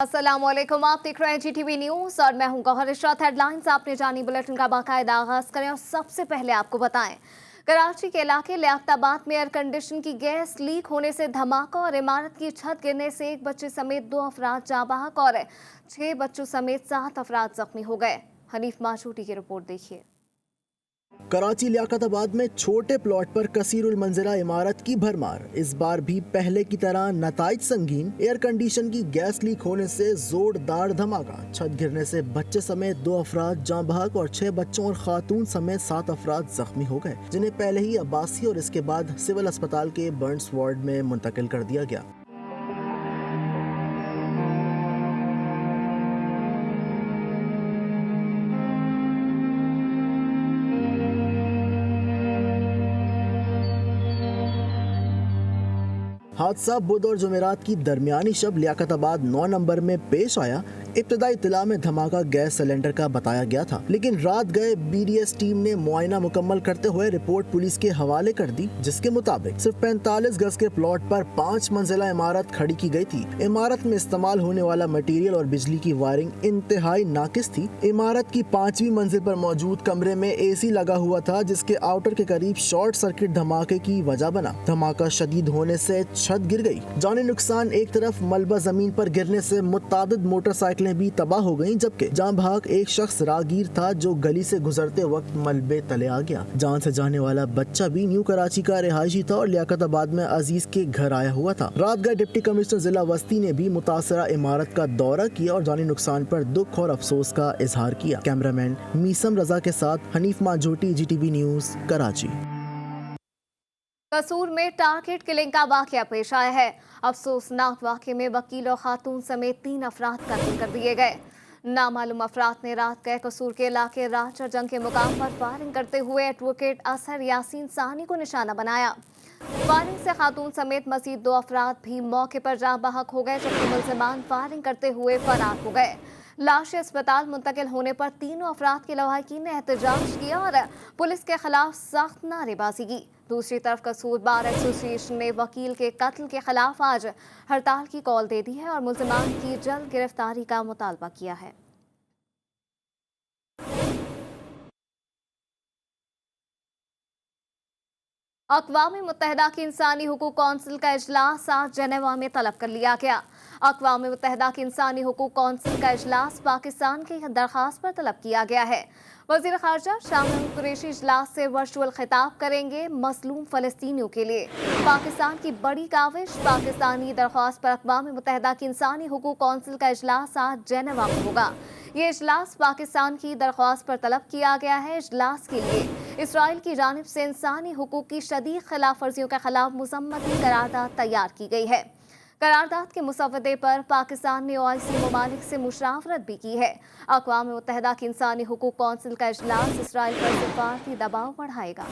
अस्सलामुअलैकुम, आप देख रहे हैं GTV न्यूज और मैं हूं गौहर इशरत। हेडलाइंस आपने जानी, बुलेटिन का बाकायदा आगाज करें और सबसे पहले आपको बताएं, कराची के इलाके लियाकताबाद में एयर कंडीशन की गैस लीक होने से धमाका और इमारत की छत गिरने से एक बच्चे समेत 2 अफराद जाँ बहक और 6 बच्चों समेत 7 अफराद जख्मी हो गए। हनीफ माशूटी की रिपोर्ट देखिए। कराची लियाकताबाद में छोटे प्लॉट पर कसीरुल मंजिला इमारत की भरमार। इस बार भी पहले की तरह नताइज संगीन। एयर कंडीशन की गैस लीक होने से जोरदार धमाका, छत गिरने से बच्चे समेत 2 अफराद जाँ बहक और 6 बच्चों और खातून समेत 7 अफराद जख्मी हो गए, जिन्हें पहले ही अब्बासी और इसके बाद सिविल अस्पताल के बर्न्स वार्ड में मुंतकिल कर दिया गया। हादसा बुध और जुमेरात की दरमियानी शब लियाकताबाद 9 नंबर में पेश आया। इब्तदाई इत्तला में धमाका गैस सिलेंडर का बताया गया था, लेकिन रात गए BDS टीम ने मुआयना मुकम्मल करते हुए रिपोर्ट पुलिस के हवाले कर दी, जिसके मुताबिक सिर्फ 45 गज के प्लॉट पर 5 मंजिला इमारत खड़ी की गई थी। इमारत में इस्तेमाल होने वाला मटीरियल और बिजली की वायरिंग इंतहाई नाकिस थी। इमारत की 5वीं मंजिल पर मौजूद कमरे में AC लगा हुआ था, जिसके आउटर के करीब शॉर्ट सर्किट धमाके की वजह बना। धमाका शदीद होने से छत गिर गई। जानी नुकसान एक तरफ, मलबा जमीन पर गिरने से मुतादिद मोटरसाइकिलें भी तबाह हो गईं, जबकि जाँ बहक एक शख्स राहगीर था जो गली से गुजरते वक्त मलबे तले आ गया। जान से जाने वाला बच्चा भी न्यू कराची का रिहायशी था और लियाकताबाद में अजीज के घर आया हुआ था। रात गए डिप्टी कमिश्नर जिला वस्ती ने भी मुतासरा इमारत का दौरा किया और जानी नुकसान पर दुख और अफसोस का इजहार किया। कैमरामैन मीसम रजा के साथ हनीफ माजोटी, GTV न्यूज, कराची। कसूर में टारगेट किलिंग का वाकया पेश आया है। अफसोसनाक वाकये में वकील और खातून समेत 3 अफराद कत्ल कर दिए गए। नामालूम अफराद ने रात गए कसूर के इलाके राजा जंग के मुकाम पर फायरिंग करते हुए एडवोकेट असहर यासीन सानी को निशाना बनाया। फायरिंग से खातून समेत मजीद 2 अफराद भी मौके पर जाँ बहक हो गए, जबकि मुल्जिमान फायरिंग करते हुए फरार हो गए। लाशें अस्पताल मुंतकिल होने पर तीनों अफराद की लवाहिकीन ने एहतजाज किया और पुलिस के खिलाफ सख्त नारेबाजी की। दूसरी तरफ कसूर बार एसोसिएशन ने वकील के कत्ल के खिलाफ आज हड़ताल की कॉल दे दी है और मुल्जिमान की जल्द गिरफ्तारी का मुतालबा किया है। अक़वाम मुत्तहिदा की इंसानी हुकूक कौंसिल का इजलास आज जेनेवा में तलब कर लिया गया। अक़वाम मुत्तहिदा की इंसानी हुकूक कौंसिल का इजलास पाकिस्तान की दरख्वास्त पर तलब किया गया है। वज़ीर ख़ारजा शाह महमूद कुरैशी इजलास से वर्चुअल खिताब करेंगे। मसलूम फ़लस्तीनियों के लिए पाकिस्तान की बड़ी काविश। पाकिस्तानी दरख्वास्त पर अक़वाम मुत्तहिदा की इंसानी हुकूक कौंसिल का इजलास आज जेनेवा में होगा। ये इजलास पाकिस्तान की दरख्वास्त पर तलब किया गया है। इजलास के लिए इसराइल की जानिब से इंसानी हुकूक की शदीद खिलाफ वर्जियों के खिलाफ मुज़म्मती करारदाद तैयार की गई है। करारदाद के मुसवदे पर पाकिस्तान ने OIC ममालिक से मुशावरत भी की है। अक़वाम मुत्तहिदा की इंसानी हुकूक कौंसिल का इजलास इसराइल पर सिफारती दबाव बढ़ाएगा।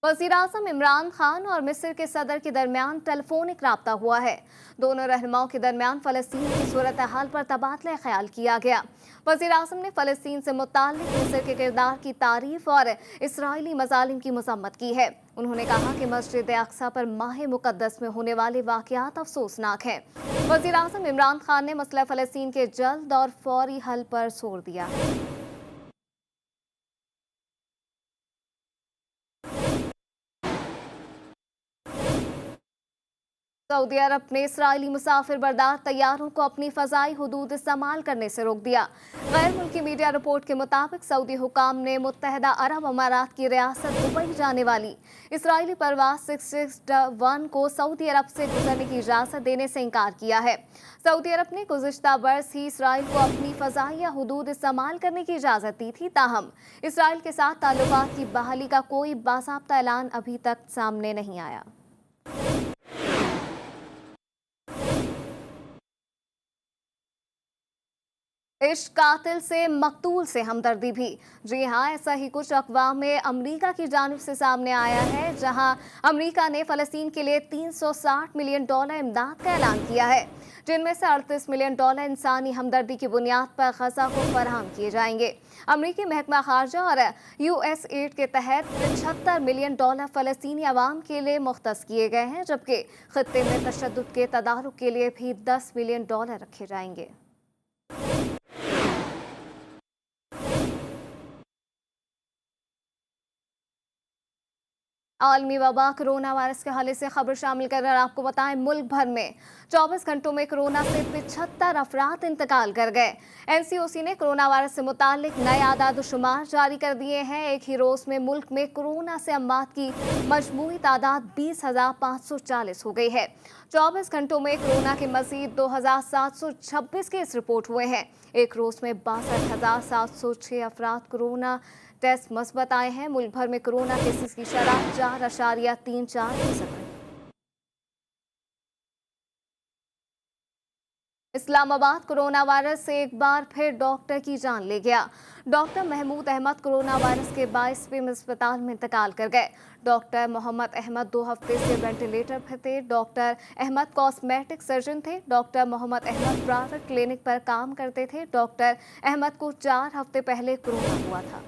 वज़ीर-ए-आज़म इमरान खान और मिस्र के सदर के दरमियान टेलीफोनिक राब्ता हुआ है। दोनों रहनुमाओं के दरमियान फ़लस्तीन की सूरत हाल पर तबादला ख्याल किया गया। वज़ीर-ए-आज़म ने फ़लस्तीन से मुताल्लिक़ मिस्र के किरदार की तारीफ़ और इसराइली मज़ालिम की मज़म्मत की है। उन्होंने कहा कि मस्जिद अक़सा पर माह मुक़द्दस में होने वाले वाक़यात अफसोसनाक हैं। वज़ीर-ए-आज़म इमरान खान ने मसला फ़लस्तीन के जल्द और फौरी हल पर जोर दिया है। सऊदी अरब ने इसराइली मुसाफिर बरदार तैयारों को अपनी फ़ज़ाई हुदूद इस्तेमाल करने से रोक दिया। गैर मुल्की मीडिया रिपोर्ट के मुताबिक सऊदी हुकाम ने मुत्तहिदा अरब अमारात की रियासत दुबई जाने वाली इसराइली परवाज़ 661 को सऊदी अरब से गुजरने की इजाज़त देने से इनकार किया है। सऊदी अरब ने गुज़िश्ता बरस ही इसराइल को अपनी फ़ज़ाई हुदूद इस्तेमाल करने की इजाज़त दी थी, ताहम इसराइल के साथ ताल्लुकात की बहाली का कोई बाज़ाब्ता ऐलान अभी तक सामने नहीं आया। इश्क कातिल से मकतूल से हमदर्दी भी। जी हाँ, ऐसा ही कुछ अक़वाम अमरीका की जानिब से सामने आया है, जहां अमरीका ने फ़लस्तीन के लिए $360 मिलियन इमदाद का ऐलान किया है, जिनमें से $38 मिलियन इंसानी हमदर्दी की बुनियाद पर गजा को फराहम किए जाएंगे। अमरीकी महकमा खारजा और USAID के तहत $75 मिलियन फ़लस्तीनी अवाम के लिए मुख्तस किए गए हैं, जबकि खित्ते में तशद्दुद के तदारुक के लिए भी $10 मिलियन रखे जाएंगे। आलमी वबा कोरोना वायरस के हवाले से खबर शामिल कर आपको बताएं, मुल्क भर में 24 घंटों में कोरोना से 75 अफराद इंतकाल कर गए। NCOC ने कोरोना वायरस से मुतालिक नए आदाद शुमार जारी कर दिए हैं। एक ही रोज में मुल्क में कोरोना से अम्मात की मजमूई तादाद 20,540 हो गई है। 24 घंटों में कोरोना के मजीद 2,726 केस रिपोर्ट हुए हैं। एक रोज में 62,706 अफराद कोरोना टेस्ट मस्बत आए हैं। मुल्क भर में कोरोना केसेस की शरह 4.34%। इस्लामाबाद कोरोना वायरस से एक बार फिर डॉक्टर की जान ले गया। Doctor Mahmood Ahmed corona virus के 22वें अस्पताल में इंतकाल कर गए। डॉक्टर मोहम्मद अहमद 2 हफ्ते से वेंटिलेटर पर थे। डॉक्टर अहमद कॉस्मेटिक सर्जन थे। Doctor Mohammad Ahmed private clinic पर काम करते थे। डॉक्टर अहमद को 4 हफ्ते पहले कोरोना हुआ था।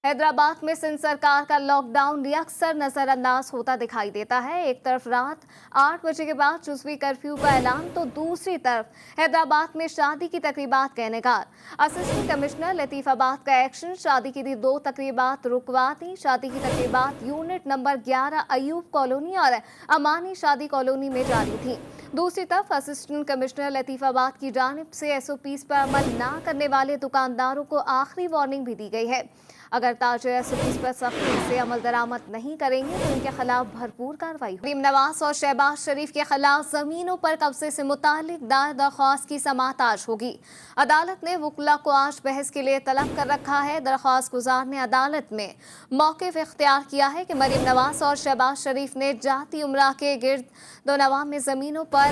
हैदराबाद में सिंध सरकार का लॉकडाउन अक्सर नजरअंदाज होता दिखाई देता है। एक तरफ रात 8 बजे के बाद जुज़वी कर्फ्यू का ऐलान, तो दूसरी तरफ हैदराबाद में शादी की तकरीबात का इनकार। असिस्टेंट कमिश्नर लतीफाबाद का एक्शन, शादी की 2 तकरीबात रुकवा दी। शादी की तकरीबात यूनिट नंबर 11 अयूब कॉलोनी और अमानी शादी कॉलोनी में जारी थी। दूसरी तरफ असिस्टेंट कमिश्नर लतीफाबाद की जानिब से SOPs पर अमल न करने वाले दुकानदारों को आखिरी वार्निंग भी दी गई है। अगर ताजिर SOPs पर सख्ती से अमल दरामद नहीं करेंगे तो इनके खिलाफ भरपूर कार्रवाई होगी। मरीम नवाज और शहबाज शरीफ के खिलाफ जमीनों पर कब्जे से मुतालिक दायर दरख्वास्त की समाअत आज होगी। अदालत ने वकला को आज बहस के लिए तलब कर रखा है। दरख्वास्त गुजार ने अदालत में मौक़िफ़ इख्तियार किया है कि मरीम नवाज और शहबाज शरीफ ने जाती उम्रा के गिर्द दोनवा में ज़मीनों पर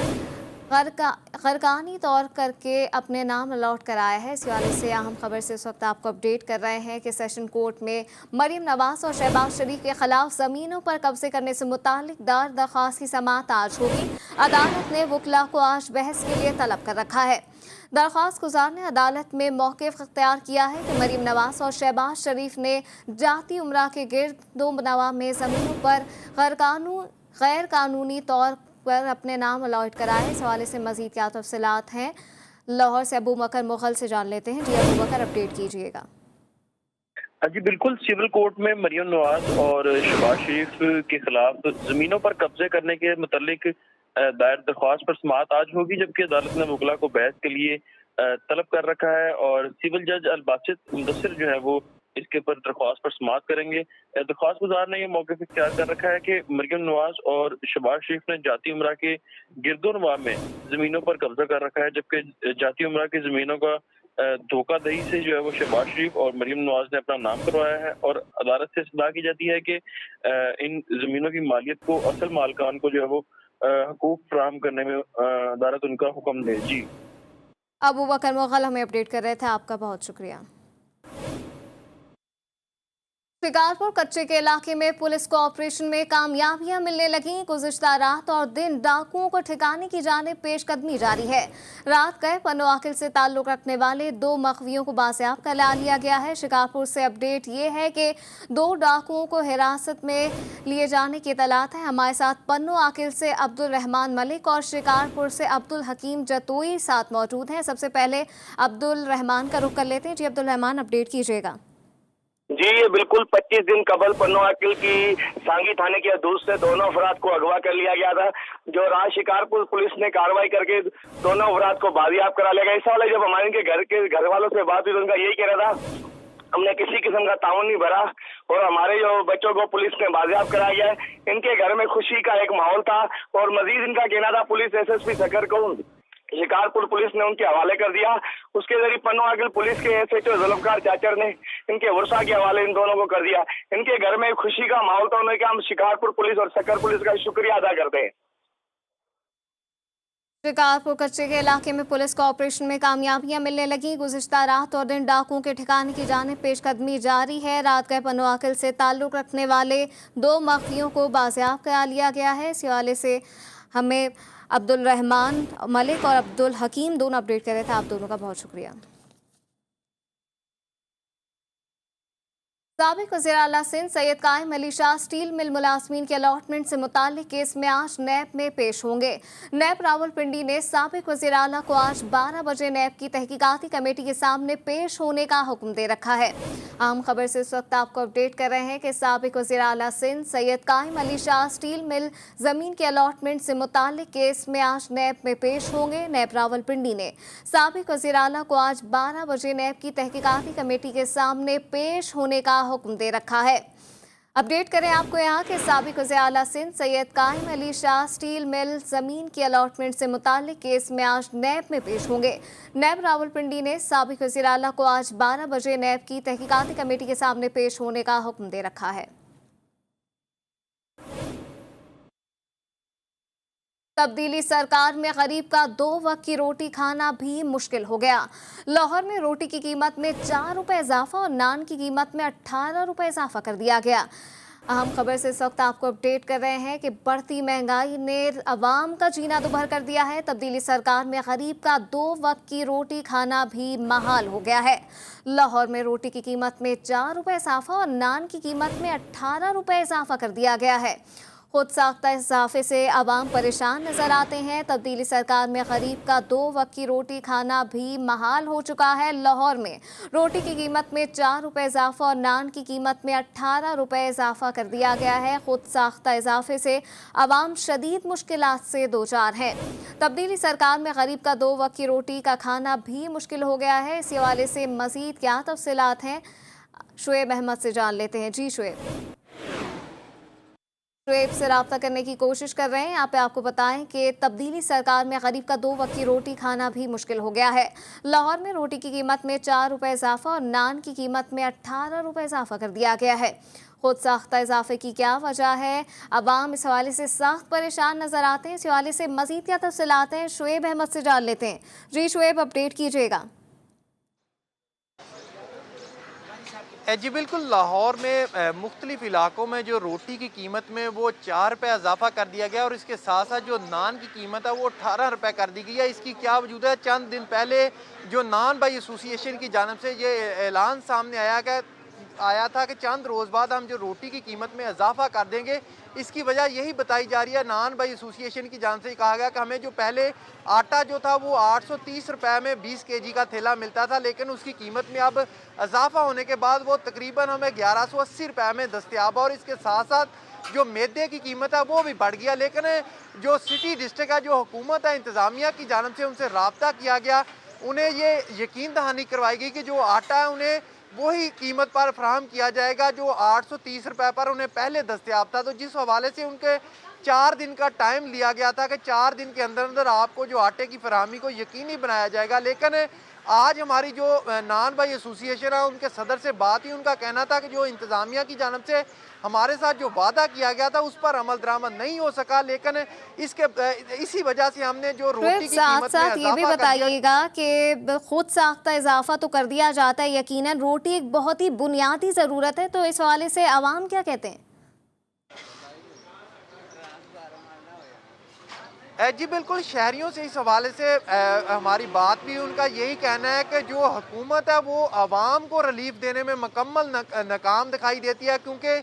गरकानी तौर करके अपने नाम अलॉट कराया है। इस हवाले से अहम खबर से इस वक्त आपको अपडेट कर रहे हैं कि सेशन कोर्ट में मरीम नवाज और शहबाज शरीफ के खिलाफ ज़मीनों पर कब्जे करने से मुतालिक दायर दरख्वास्त की समाअत आज होगी। अदालत ने वकला को आज बहस के लिए तलब कर रखा है। दरख्वास्त गुजार ने अदालत में मौक़िफ़ इख्तियार किया है कि मरीम नवाज और शहबाज शरीफ ने जाती उम्रा के गिर्द दोनवा में ज़मीनों पर गैर कानूनी तौर पर अपने नाम अलॉट कराए। इस हवाले से मजीद क्या तफसीलात हैं, लाहौर से अबू बकर मुगल से जान लेते हैं। जी अबू बकर, अपडेट कीजिएगा। जी बिल्कुल, सिविल कोर्ट में मरीम नवाज और शहबाज शरीफ के खिलाफ जमीनों पर कब्जे करने के मुतालिक दायर दरख्वास्त पर समाअत आज होगी, जबकि अदालत ने वकला को बहस के लिए तलब कर रखा है और सिविल जज अलबासित मुदस्सिर जो है वो इसके ऊपर दरख्वास्त पर समाअत करेंगे। दरख्वास्त गुजार ने यह मौक़िफ़ इख्तियार कर रखा है कि मरीम नवाज और शहबाज शरीफ ने जाती उम्रा के गिरदोनवा में जमीनों पर कब्जा कर रखा है, जबकि जाती उम्रा की जमीनों का धोखाधड़ी से जो है वो शहबाज शरीफ और मरीम नवाज ने अपना नाम करवाया है और अदालत से इस्तदा की जाती है कि इन जमीनों की मालियत को असल मालकान को जो है वो हकूक फराहम करने में अदालत उनका हुक्म दे। जी अबू बकर मुगल हमें अपडेट कर रहे थे, आपका बहुत शुक्रिया। शिकारपुर कच्चे के इलाके में पुलिस को ऑपरेशन में कामयाबियां मिलने लगी। गुज़िश्ता रात और दिन डाकुओं को ठिकाने की जानिब पेशकदमी जारी है। रात गए पन्नो आकिल से ताल्लुक रखने वाले 2 मखवियों को बाजियाब कर लिया गया है। शिकारपुर से अपडेट ये है कि 2 डाकुओं को हिरासत में लिए जाने की इतलात है। हमारे साथ पन्नो आकिल से अब्दुल रहमान मलिक और शिकारपुर से अब्दुल हकीम जतोई साथ मौजूद हैं। सबसे पहले अब्दुल रहमान का रुख कर लेते हैं। जी अब्दुल रहमान, अपडेट कीजिएगा। जी ये बिल्कुल 25 दिन कबल पन्नो आकिल की सांगी थाने की हदूद से दोनों अफराद को अगवा कर लिया गया था, जो रात शिकारपुर पुलिस ने कार्रवाई करके दोनों अफराद को बाजियाब करा लिया गया। इस वाले जब हमारे इनके घर वालों से बात हुई तो उनका यही कहना था, हमने किसी किस्म का ताउन नहीं भरा और हमारे जो बच्चों को पुलिस ने बाजियाब कराया गया है। इनके घर में खुशी का एक माहौल था और मजीद इनका कहना था पुलिस SSP सकर को शिकारपुर पुलिस ने उनके हवाले कर दिया। उसके जरिए पन्नो आकिल पुलिस के SHO जुल्फकार चाचर ने इनके वर्षा के हवाले इन दोनों को कर दिया। इनके घर में खुशी का माहौल था। उन्होंने कहा हम शिकारपुर पुलिस और सकर पुलिस का शुक्रिया अदा करते हैं। शिकारपुर कच्चे के इलाके में पुलिस को ऑपरेशन में कामयाबियां मिलने लगी। गुज़िश्ता रात और दिन डाकुओं के ठिकाने की जानिब पेशकदमी जारी है। रात गए पनवाकिल से ताल्लुक रखने वाले 2 मख्फियों को बाजियाब करा लिया गया है। इस हवाले से हमें अब्दुल रहमान मलिक और अब्दुल हकीम दोनों अपडेट कर रहे थे। आप दोनों का बहुत शुक्रिया। साबिक वज़ीर आला सिंध सैयद कायम अली शाह स्टील मिल मुलाजमीन के अलॉटमेंट से मुताल्लिक केस में आज नैब में पेश होंगे। नैब रावलपिंडी ने साबिक वज़ीर आला को आज 12 बजे नैब की तहकीकाती कमेटी के सामने पेश होने का हुक्म दे रखा है। आम खबर से इस वक्त आपको अपडेट कर रहे हैं कि साबिक वज़ीर आला सिंध सैयद कायम अली शाह स्टील मिल जमीन के अलॉटमेंट से मुताल्लिक केस में आज नैब में पेश होंगे। नैब रावलपिंडी ने साबिक वज़ीर आला को आज 12 बजे नैब की तहकीकाती कमेटी के सामने पेश होने का हुक्म दे रखा है। अपडेट करें आपको यहाँ के साबिक वज़ीर आला सिंध सैयद कायम अली शाह स्टील मिल जमीन की अलॉटमेंट से मुताल्लिक केस में आज नैब में पेश होंगे। नैब रावलपिंडी ने साबिक वज़ीर आला को आज 12 बजे नैब की तहकीकाती कमेटी के सामने पेश होने का हुक्म दे रखा है। तब्दीली सरकार में गरीब का 2 वक्त की रोटी खाना भी मुश्किल हो गया। लाहौर में रोटी की कीमत में 4 रुपए इजाफा और नान की कीमत में 18 रुपए इजाफा कर दिया गया। अहम खबर से इस वक्त आपको अपडेट कर रहे हैं कि बढ़ती महंगाई ने अवाम का जीना दुभर कर दिया है। तब्दीली सरकार में गरीब का 2 वक्त की रोटी खाना भी महाल हो गया है। लाहौर में रोटी की कीमत में 4 रुपए इजाफा और नान की कीमत में 18 रुपए इजाफा कर दिया गया है। खुद साख्ता इजाफे से आवाम परेशान नजर आते हैं। तब्दीली सरकार में गरीब का 2 वक्त की रोटी खाना भी महाल हो चुका है। लाहौर में रोटी की कीमत में 4 रुपए इजाफा और नान की कीमत में 18 रुपए इजाफा कर दिया गया है। खुद साख्ता इजाफे से आवाम शदीद मुश्किलात से दो चार हैं। तब्दीली सरकार में गरीब का 2 वक्त की रोटी का खाना भी मुश्किल हो गया है। इसी हवाले से मजीद क्या तफसीलात हैं, शुएब अहमद से जान लेते हैं। जी शुएब से रब्ता करने की कोशिश कर रहे हैं। यहाँ पे आपको बताएं कि तब्दीली सरकार में गरीब का 2 वक्त की रोटी खाना भी मुश्किल हो गया है। लाहौर में रोटी की कीमत में 4 रुपए इजाफा और नान की कीमत में 18 रुपए इजाफा कर दिया गया है। खुद साख्ता इजाफे की क्या वजह है, अवाम इस हवाले से सख्त परेशान नजर आते हैं। इस हवाले से मजीद क्या तफसीलात हैं, शुएब अहमद से जान लेते हैं। जी शुएब अपडेट कीजिएगा। जी बिल्कुल, लाहौर में मुख्तलिफ इलाकों में जो रोटी की कीमत में वो 4 रुपये इजाफा कर दिया गया और इसके साथ साथ जो नान की कीमत है वो 18 रुपये कर दी गई है। इसकी क्या वजूद है, चंद दिन पहले जो नान बाई एसोसिएशन की जानिब से ये ऐलान सामने आया था कि चंद रोज़ बाद हम जो रोटी की कीमत में इजाफा कर देंगे। इसकी वजह यही बताई जा रही है। नान बाई एसोसिएशन की जानिब से कहा गया कि हमें जो पहले आटा जो था वो 830 रुपये में 20 kg का थैला मिलता था, लेकिन उसकी कीमत में अब इजाफा होने के बाद वो तकरीबन हमें 1180 रुपये में दस्तयाब है। और इसके साथ साथ जो मैदे की कीमत है वो भी बढ़ गया। लेकिन जो सिटी डिस्ट्रिक्ट है, जो हुकूमत है, इंतज़ामिया की जानिब से उनसे रब्ता किया गया, उन्हें ये यकीन दहानी करवाई गई कि जो आटा है उन्हें वही कीमत पर फराहम किया जाएगा जो 830 रुपये पर उन्हें पहले दस्तयाब था। तो जिस हवाले से उनके 4 दिन का टाइम लिया गया था कि 4 दिन के अंदर अंदर आपको जो आटे की फराहमी को यकीनी बनाया जाएगा। लेकिन आज हमारी जो नान बाई एसोसिएशन है उनके सदर से बात हुई, उनका कहना था कि जो इंतज़ामिया की जानिब से हमारे साथ जो वादा किया गया था उस पर अमल दरामद नहीं हो सका। लेकिन इसी वजह से हमने जो रोटी की कीमत में ये भी बताइएगा कि खुद साख्ता इजाफा तो कर दिया जाता है, यकीनन रोटी एक बहुत ही बुनियादी ज़रूरत है, तो इस हवाले से आवाम क्या कहते हैं? जी बिल्कुल, शहरियों से इस हवाले से हमारी बात भी, उनका यही कहना है कि जो हुकूमत है वो आवाम को रिलीफ देने में मुकम्मल नाकाम दिखाई देती है, क्योंकि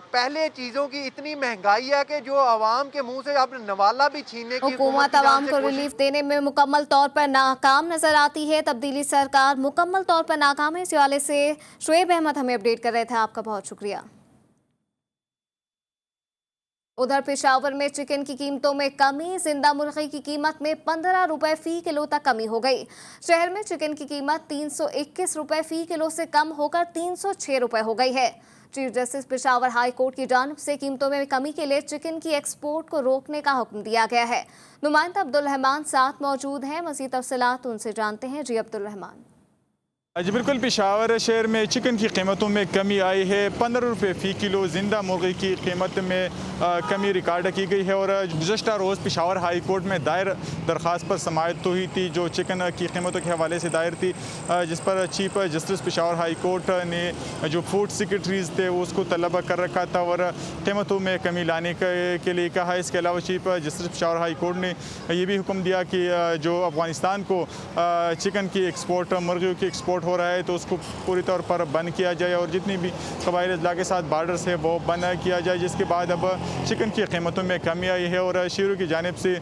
पहले चीज़ों की इतनी महंगाई है कि जो आवाम के मुंह से अब नवाला भी छीनने की हुकूमत आवाम को रिलीफ देने में मुकम्मल तौर पर नाकाम नजर आती है। तब्दीली सरकार मुकम्मल तौर पर नाकाम है। इस हवाले से शुएब अहमद हमें अपडेट कर रहे थे, आपका बहुत शुक्रिया। उधर पेशावर में चिकन की कीमतों में कमी, जिंदा मुर्गी की कीमत में 15 रुपए फी किलो तक कमी हो गई। शहर में चिकन की कीमत 321 रुपए फी किलो से कम होकर 306 रुपए हो गई है। Chief justice Peshawar high court की जानिब से कीमतों में कमी के लिए चिकन की एक्सपोर्ट को रोकने का हुक्म दिया गया है। नुमाइंदा अब्दुल रहमान साथ मौजूद हैं, मज़ीद तफसीलात उनसे जानते हैं। जी अब्दुल रहमान। जी बिल्कुल, पेशावर शहर में चिकन की कीमतों में कमी आई है। 15 रुपये फ़ी किलो ज़िंदा मुर्गी की कीमत में कमी रिकॉर्ड की गई है। और गुज़श्ता रोज़ पेशावर हाई कोर्ट में दायर दरख्वास्त पर समाअत हुई थी, जो चिकन की कीमतों के हवाले से दायर थी, जिस पर chief justice Peshawar high court ने जो फूड सेक्रेटरीज़ थे उसको तलब कर रखा था और कीमतों में कमी लाने के लिए कहा। इसके अलावा chief justice Peshawar high court ने ये भी हुक्म दिया कि जो अफ़गानिस्तान को चिकन की एक्सपोर्ट, मुर्गियों की एक्सपोर्ट हो रहा है तो उसको पूरी तौर पर बंद किया जाए और जितनी भी कबाइल अजला के साथ बार्डर्स है वो बंद किया जाए। जिसके बाद अब चिकन की कीमतों में कमी आई है और शेरों की जानिब से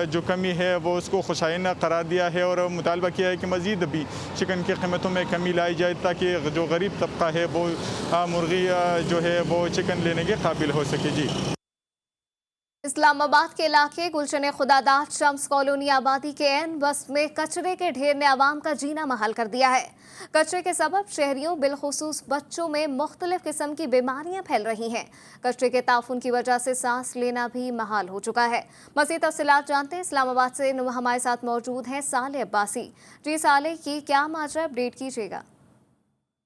जो कमी है वो उसको खुशाइन करार दिया है और मुतालबा किया है कि मज़ीद भी चिकन की कीमतों में कमी लाई जाए ताकि जो गरीब तबका है वो मुर्गी जो है वो चिकन लेने के काबिल हो सके। जी। इस्लामाबाद के इलाके गुलशन खुदादाद शम्स कॉलोनी आबादी के एन वस्त में कचरे के ढेर ने आवाम का जीना महल कर दिया है। कचरे के सबब शहरियों बिलखुसूस बच्चों में मुख्तलिफ किस्म की बीमारियां फैल रही हैं। कचरे के ताफुन की वजह से सांस लेना भी महाल हो चुका है। मज़ीद तफसीलात जानते हैं, इस्लामाबाद से हमारे साथ मौजूद हैं साले अब्बासी। जी साले, की क्या माजरा, अपडेट कीजिएगा।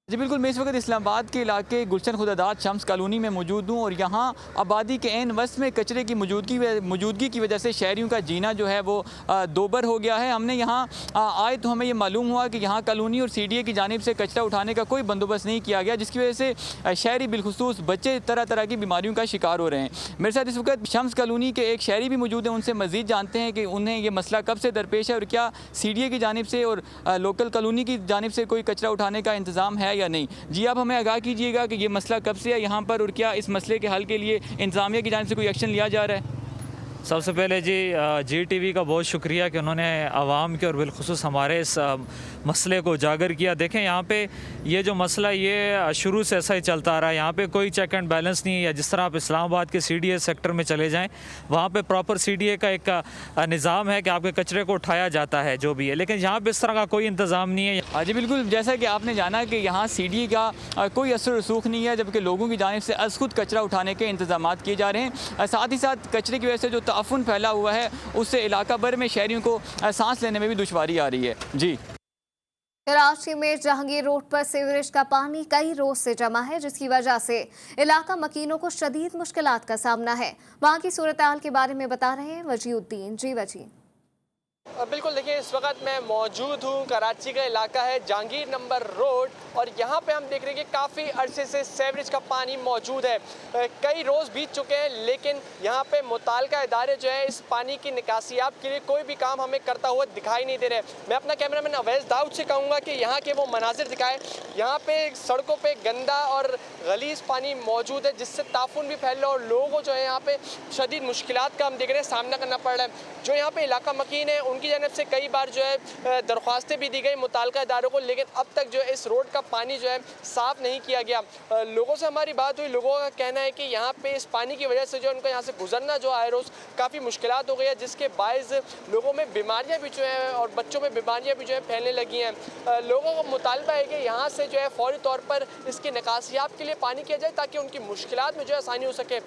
जी बिल्कुल, मैं इस वक्त इस्लामाबाद के इलाके गुलशन खुदादाद शम्स कॉलोनी में मौजूद हूँ और यहाँ आबादी के एन वस्त में कचरे की मौजूदगी की वजह से शहरियों का जीना जो है वो दोबर हो गया है। हमने यहाँ आए तो हमें ये मालूम हुआ कि यहाँ कॉलोनी और CDA की जानिब से कचरा उठाने का कोई बंदोबस्त नहीं किया गया, जिसकी वजह से शहरी बिलखुसूस बच्चे तरह तरह की बीमारियों का शिकार हो रहे हैं। मेरे साथ इस वक्त शम्स कॉलोनी के एक शहरी भी मौजूद हैं, उनसे मज़ीद जानते हैं कि उन्हें ये मसला कब से दरपेश है और क्या CDA की जानिब से और लोकल कॉलोनी की जानिब से कोई कचरा उठाने का इंतज़ाम है या नहीं। जी, आप हमें आगाह कीजिएगा कि ये मसला कब से है यहाँ पर और क्या इस मसले के हल के लिए इंतज़ामिया की जानिब से कोई एक्शन लिया जा रहा है? सबसे पहले जी TV का बहुत शुक्रिया कि उन्होंने आवाम के और बिलखुसूस हमारे इस मसले को उजागर किया। देखें, यहाँ पे ये जो मसला ये शुरू से ऐसा ही चलता आ रहा है। यहाँ पे कोई चेक एंड बैलेंस नहीं है। या जिस तरह आप इस्लामाबाद के CDA सेक्टर में चले जाएं, वहाँ पे प्रॉपर CDA का एक निज़ाम है कि आपके कचरे को उठाया जाता है जो भी है, लेकिन यहाँ पे इस तरह का कोई इंतज़ाम नहीं है। हाँ जी बिल्कुल, जैसा कि आपने जाना कि यहाँ CDA का कोई असर रसूख नहीं है, जबकि लोगों की जानिब से अज़ खुद कचरा उठाने के इंतज़ाम किए जा रहे हैं। साथ ही साथ कचरे की वजह से जो ताफुन फैला हुआ है उससे इलाका भर में शहरियों को सांस लेने में भी दुश्वारी आ रही है। जी। कराची में जहांगीर रोड पर सीवरेज का पानी कई रोज से जमा है, जिसकी वजह से इलाका मकीनों को शदीद मुश्किलात का सामना है। वहां की सूरत हाल के बारे में बता रहे हैं वजीउद्दीन। जी वजी। बिल्कुल, देखिए इस वक्त मैं मौजूद हूँ, कराची का इलाका है जहांगीर नंबर रोड और यहाँ पे हम देख रहे हैं कि काफ़ी अरसे से सीवरेज का पानी मौजूद है। कई रोज़ बीत चुके हैं, लेकिन यहाँ पे मुताल्लिका इदारे जो है इस पानी की निकासियाब के लिए कोई भी काम हमें करता हुआ दिखाई नहीं दे रहे। मैं अपना कैमरामैन अवैस दाऊद से कहूँगा कि यहाँ के वो मनाजिर दिखाए। यहाँ पे सड़कों पे गंदा और गलीज़ पानी मौजूद है, जिससे ताफुन भी फैल रहा है और लोगों को जो है यहाँ पे शदीद मुश्किलात का हम देख रहे हैं सामना करना पड़ रहा है। जो यहाँ पे इलाका मकीन है उनकी जानब से कई बार जो है दरख्वास्तें भी दी गई मुताल्लिका इदारों को, लेकिन अब तक जो है इस रोड का पानी जो है साफ़ नहीं किया गया। लोगों से हमारी बात हुई, लोगों का कहना है कि यहाँ पे इस पानी की वजह से जो उनको यहाँ से गुजरना जो आए रोज़ काफ़ी मुश्किलात हो गई है, जिसके बायस लोगों में बीमारियाँ भी जो है और बच्चों में बीमारियाँ भी जो है फैलने लगी हैं। लोगों का मुतालबा है कि यहाँ से जो है फौरी तौर पर इसकी निकासियाब के लिए पानी किया जाए ताकि उनकी मुश्किलात में जो है आसानी हो सके।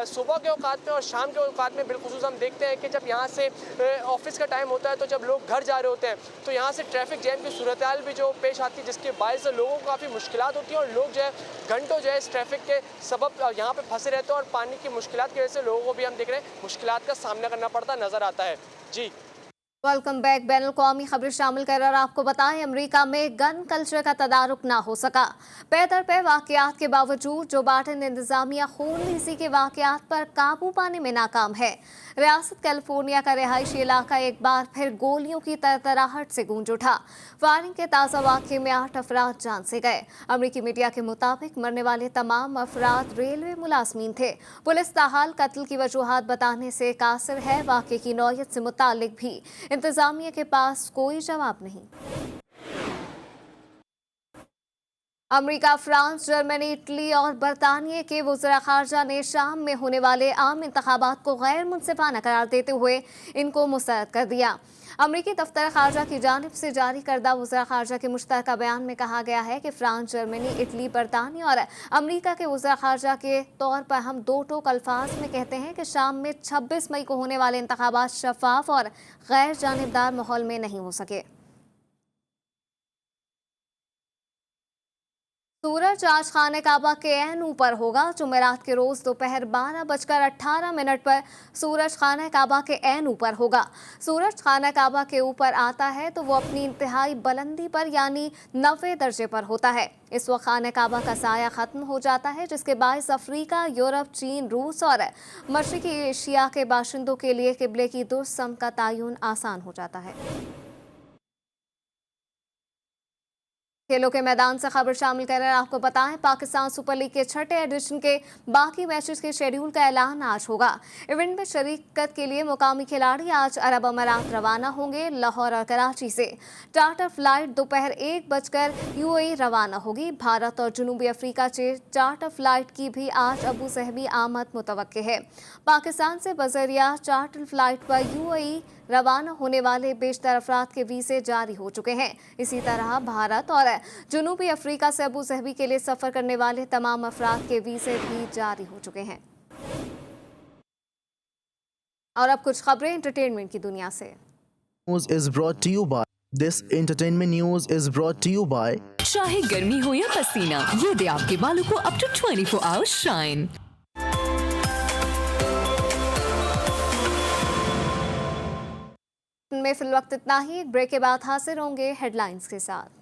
सुबह के औकात में और शाम के औकात में बिलखुसूस हम देखते हैं कि जब यहाँ से ऑफिस का टाइम होता है तो जब लोग घर जा रहे होते हैं तो यहाँ से ट्रैफिक जैम की सूरत हाल भी जो पेश आती है, जिसके बायस लोगों को काफ़ी मुश्किलात होती है और लोग जो है घंटों जो है इस ट्रैफिक के सबब यहाँ पे फंसे रहते हैं और पानी की मुश्किलात की वजह से लोगों को भी हम देख रहे हैं मुश्किलात का सामना करना पड़ता नज़र आता है। जी वेलकम बैक। बैनुल क़ौमी खबरें शामिल कर और आपको बताएं, अमेरिका में गन कल्चर का तदारुक ना हो सका। पे दर पे वाक़यात के बावजूद जो बाइडेन इंतजामिया खूनरेज़ी के वाक़यात पर काबू पाने में नाकाम है। रियासत कैलिफोर्निया का रिहायशी इलाका एक बार फिर गोलियों की तरतराहट से गूंज उठा। फायरिंग के ताज़ा वाक़े में 8 अफराद जान से गए। अमरीकी मीडिया के मुताबिक मरने वाले तमाम अफराद रेलवे मुलाजमीन थे। पुलिस ताहाल कत्ल की वजूहात बताने से कासिर है। वाक़े की नौयत से मुतालिक भी इंतजामिया के पास कोई जवाब नहीं। अमेरिका, फ्रांस, जर्मनी, इटली और बरतानिया के वज़ीर ख़ारजा ने शाम में होने वाले आम इंतखाबात को गैर मुनसिफाना करार देते हुए इनको मुस्तरद कर दिया। अमरीकी दफ्तर ख़ारजा की जानिब से जारी करदा वज़ीर ख़ारजा के मुश्तरका बयान में कहा गया है कि फ्रांस, जर्मनी, इटली, बरतानिया और अमरीका के वज़ीर ख़ारजा के तौर पर हम दो टोक अल्फाज में कहते हैं कि शाम में 26 मई को होने वाले इंतखाबात शफाफ और गैर जानिबदार माहौल में नहीं हो सके। सूरज आज खाने काबा के ऐन ऊपर होगा। जुमेरात के रोज दोपहर 12:18 पर सूरज खाने काबा के ऐन ऊपर होगा। सूरज खाने काबा के ऊपर आता है तो वो अपनी इंतहाई बुलंदी पर यानी 90 दर्जे पर होता है। इस वक्त खाने काबा का साया खत्म हो जाता है, जिसके बायस अफ्रीका, यूरोप, चीन, रूस और मशरकी एशिया के बाशिंदों के लिए किबले की दुरुस्त सम का तयन आसान हो जाता है। खेलों के मैदान से खबर शामिल कर आपको बताएं, पाकिस्तान सुपर लीग के छठे एडिशन के बाकी मैचेस के शेड्यूल का ऐलान आज होगा। इवेंट में शरीकत के लिए मुकामी खिलाड़ी आज अरब अमारात रवाना होंगे। लाहौर और कराची से चार्टर फ्लाइट दोपहर 1 यूएई रवाना होगी। भारत और जनूबी अफ्रीका से चार्टर फ्लाइट की भी आज अबू सहबी आमद मुतवक्के है। पाकिस्तान से बजरिया चार्टर फ्लाइट पर यूएई रवाना होने वाले बेशतर अफराद के वीज़े जारी हो चुके हैं। इसी तरह भारत और जनूबी अफ्रीका से अबू सहबी के लिए सफ़र करने वाले तमाम अफराद के वीज़े भी जारी हो चुके हैं। और अब कुछ खबरें एंटरटेनमेंट की दुनिया से। This entertainment news is brought to you by चाहे गर्मी हो या पसीना, ये दे आपके बालों को अप टू 24 आवर्स शाइन। में फिल वक्त इतना ही। एक ब्रेक के बाद हाजिर होंगे हेडलाइंस के साथ।